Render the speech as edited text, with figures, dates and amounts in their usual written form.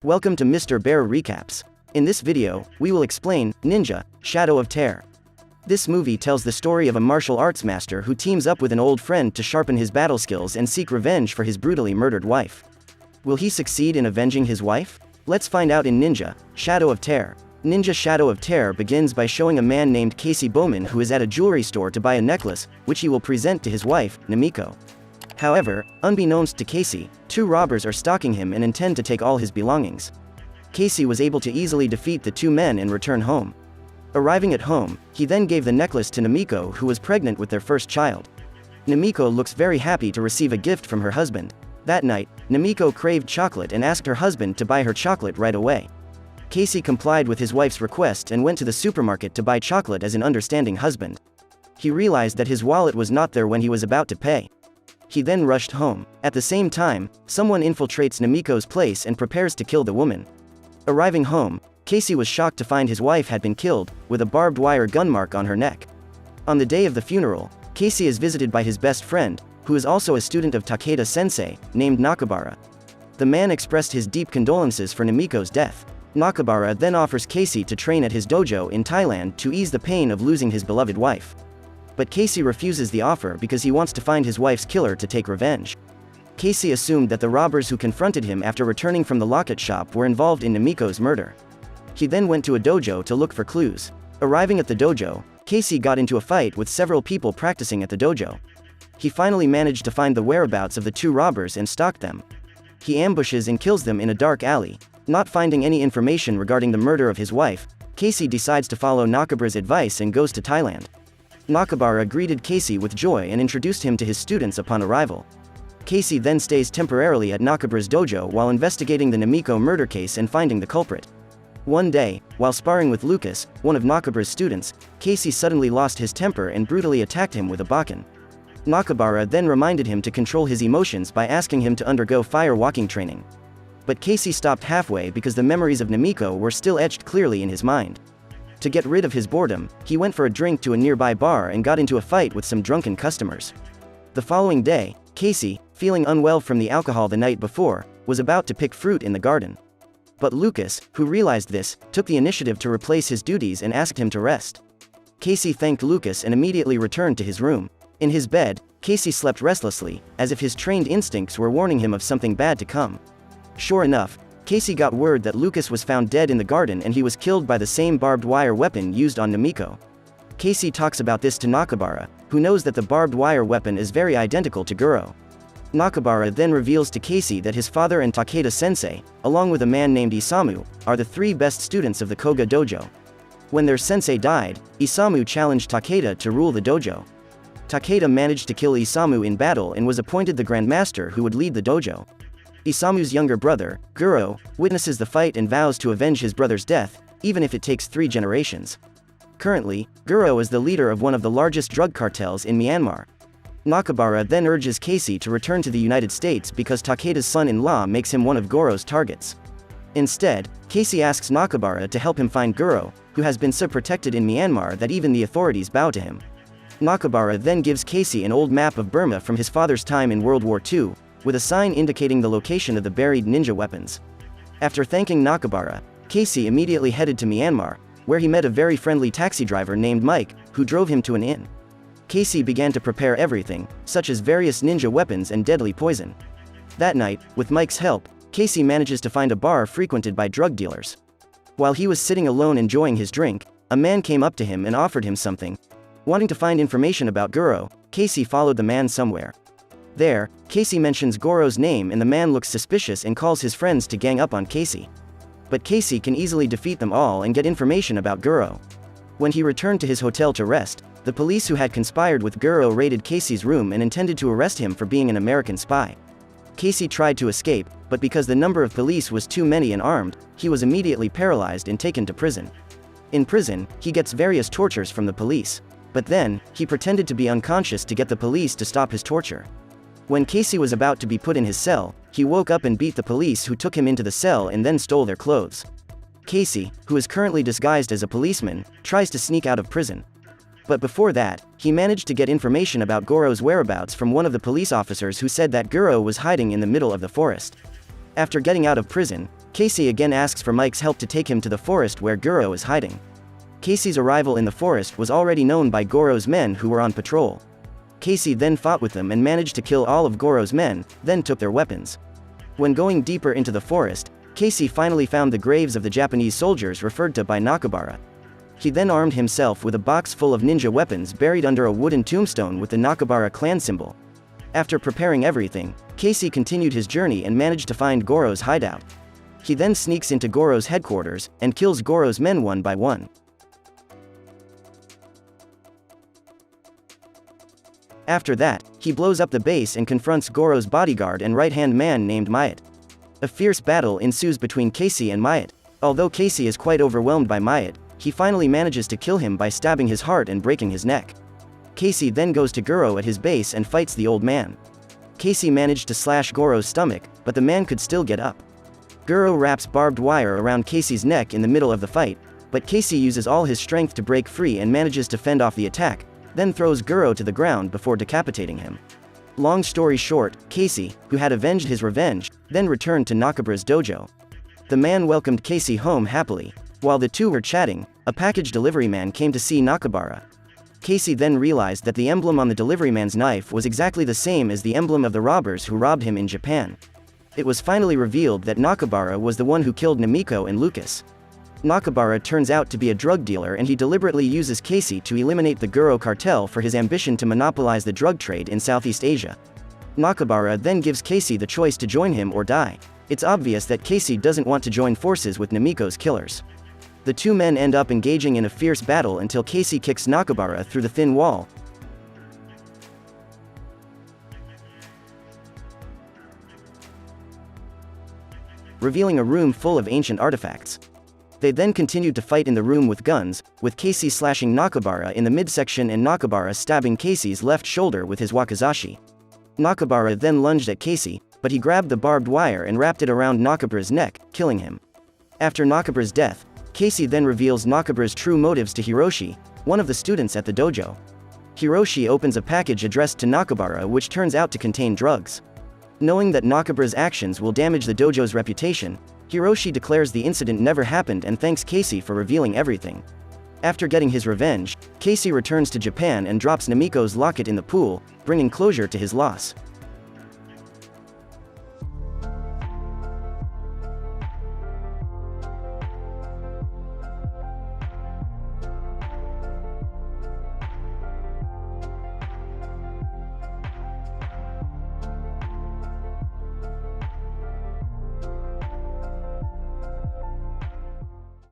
Welcome to Mr. Bear Recaps. In this video, we will explain Ninja: Shadow of Terror. This movie tells the story of a martial arts master who teams up with an old friend to sharpen his battle skills and seek revenge for his brutally murdered wife. Will he succeed in avenging his wife? Let's find out in Ninja: Shadow of Terror. Ninja: Shadow of Terror begins by showing a man named Casey Bowman who is at a jewelry store to buy a necklace, which he will present to his wife, Namiko. However, unbeknownst to Casey, two robbers are stalking him and intend to take all his belongings. Casey was able to easily defeat the two men and return home. Arriving at home, he then gave the necklace to Namiko, who was pregnant with their first child. Namiko looks very happy to receive a gift from her husband. That night, Namiko craved chocolate and asked her husband to buy her chocolate right away. Casey complied with his wife's request and went to the supermarket to buy chocolate as an understanding husband. He realized that his wallet was not there when he was about to pay. He then rushed home. At the same time, someone infiltrates Namiko's place and prepares to kill the woman. Arriving home, Casey was shocked to find his wife had been killed, with a barbed wire gun mark on her neck. On the day of the funeral, Casey is visited by his best friend, who is also a student of Takeda Sensei, named Nakabara. The man expressed his deep condolences for Namiko's death. Nakabara then offers Casey to train at his dojo in Thailand to ease the pain of losing his beloved wife. But Casey refuses the offer because he wants to find his wife's killer to take revenge. Casey assumed that the robbers who confronted him after returning from the locket shop were involved in Namiko's murder. He then went to a dojo to look for clues. Arriving at the dojo, Casey got into a fight with several people practicing at the dojo. He finally managed to find the whereabouts of the two robbers and stalked them. He ambushes and kills them in a dark alley. Not finding any information regarding the murder of his wife, Casey decides to follow Nakabara's advice and goes to Thailand. Nakabara greeted Casey with joy and introduced him to his students upon arrival. Casey then stays temporarily at Nakabara's dojo while investigating the Namiko murder case and finding the culprit. One day, while sparring with Lucas, one of Nakabara's students, Casey suddenly lost his temper and brutally attacked him with a bakken. Nakabara then reminded him to control his emotions by asking him to undergo fire walking training. But Casey stopped halfway because the memories of Namiko were still etched clearly in his mind. To get rid of his boredom, he went for a drink to a nearby bar and got into a fight with some drunken customers. The following day, Casey, feeling unwell from the alcohol the night before, was about to pick fruit in the garden. But Lucas, who realized this, took the initiative to replace his duties and asked him to rest. Casey thanked Lucas and immediately returned to his room. In his bed, Casey slept restlessly, as if his trained instincts were warning him of something bad to come. Sure enough, Casey got word that Lucas was found dead in the garden and he was killed by the same barbed wire weapon used on Namiko. Casey talks about this to Nakabara, who knows that the barbed wire weapon is very identical to Guro. Nakabara then reveals to Casey that his father and Takeda Sensei, along with a man named Isamu, are the three best students of the Koga dojo. When their sensei died, Isamu challenged Takeda to rule the dojo. Takeda managed to kill Isamu in battle and was appointed the grandmaster who would lead the dojo. Isamu's younger brother, Guro, witnesses the fight and vows to avenge his brother's death, even if it takes 3 generations. Currently, Guro is the leader of one of the largest drug cartels in Myanmar. Nakabara then urges Casey to return to the United States because Takeda's son-in-law makes him one of Goro's targets. Instead, Casey asks Nakabara to help him find Guro, who has been so protected in Myanmar that even the authorities bow to him. Nakabara then gives Casey an old map of Burma from his father's time in World War II, with a sign indicating the location of the buried ninja weapons. After thanking Nakabara, Casey immediately headed to Myanmar, where he met a very friendly taxi driver named Mike, who drove him to an inn. Casey began to prepare everything, such as various ninja weapons and deadly poison. That night, with Mike's help, Casey manages to find a bar frequented by drug dealers. While he was sitting alone enjoying his drink, a man came up to him and offered him something. Wanting to find information about Guro, Casey followed the man somewhere. There, Casey mentions Goro's name and the man looks suspicious and calls his friends to gang up on Casey. But Casey can easily defeat them all and get information about Guro. When he returned to his hotel to rest, the police who had conspired with Guro raided Casey's room and intended to arrest him for being an American spy. Casey tried to escape, but because the number of police was too many and armed, he was immediately paralyzed and taken to prison. In prison, he gets various tortures from the police. But then, he pretended to be unconscious to get the police to stop his torture. When Casey was about to be put in his cell, he woke up and beat the police who took him into the cell and then stole their clothes. Casey, who is currently disguised as a policeman, tries to sneak out of prison. But before that, he managed to get information about Goro's whereabouts from one of the police officers who said that Guro was hiding in the middle of the forest. After getting out of prison, Casey again asks for Mike's help to take him to the forest where Goro is hiding. Casey's arrival in the forest was already known by Goro's men who were on patrol. Casey then fought with them and managed to kill all of Goro's men, then took their weapons. When going deeper into the forest, Casey finally found the graves of the Japanese soldiers referred to by Nakabara. He then armed himself with a box full of ninja weapons buried under a wooden tombstone with the Nakabara clan symbol. After preparing everything, Casey continued his journey and managed to find Goro's hideout. He then sneaks into Goro's headquarters and kills Goro's men one by one. After that, he blows up the base and confronts Goro's bodyguard and right-hand man named Myatt. A fierce battle ensues between Casey and Myatt. Although Casey is quite overwhelmed by Myatt, he finally manages to kill him by stabbing his heart and breaking his neck. Casey then goes to Goro at his base and fights the old man. Casey managed to slash Goro's stomach, but the man could still get up. Goro wraps barbed wire around Casey's neck in the middle of the fight, but Casey uses all his strength to break free and manages to fend off the attack, then throws Goro to the ground before decapitating him. Long story short, Casey, who had avenged his revenge, then returned to Nakabara's dojo. The man welcomed Casey home happily. While the two were chatting, a package delivery man came to see Nakabara. Casey then realized that the emblem on the deliveryman's knife was exactly the same as the emblem of the robbers who robbed him in Japan. It was finally revealed that Nakabara was the one who killed Namiko and Lucas. Nakabara turns out to be a drug dealer and he deliberately uses Casey to eliminate the Goro cartel for his ambition to monopolize the drug trade in Southeast Asia. Nakabara then gives Casey the choice to join him or die. It's obvious that Casey doesn't want to join forces with Namiko's killers. The two men end up engaging in a fierce battle until Casey kicks Nakabara through the thin wall, revealing a room full of ancient artifacts. They then continued to fight in the room with guns, with Casey slashing Nakabara in the midsection and Nakabara stabbing Casey's left shoulder with his wakizashi. Nakabara then lunged at Casey, but he grabbed the barbed wire and wrapped it around Nakabara's neck, killing him. After Nakabara's death, Casey then reveals Nakabara's true motives to Hiroshi, one of the students at the dojo. Hiroshi opens a package addressed to Nakabara which turns out to contain drugs. Knowing that Nakabara's actions will damage the dojo's reputation, Hiroshi declares the incident never happened and thanks Casey for revealing everything. After getting his revenge, Casey returns to Japan and drops Namiko's locket in the pool, bringing closure to his loss.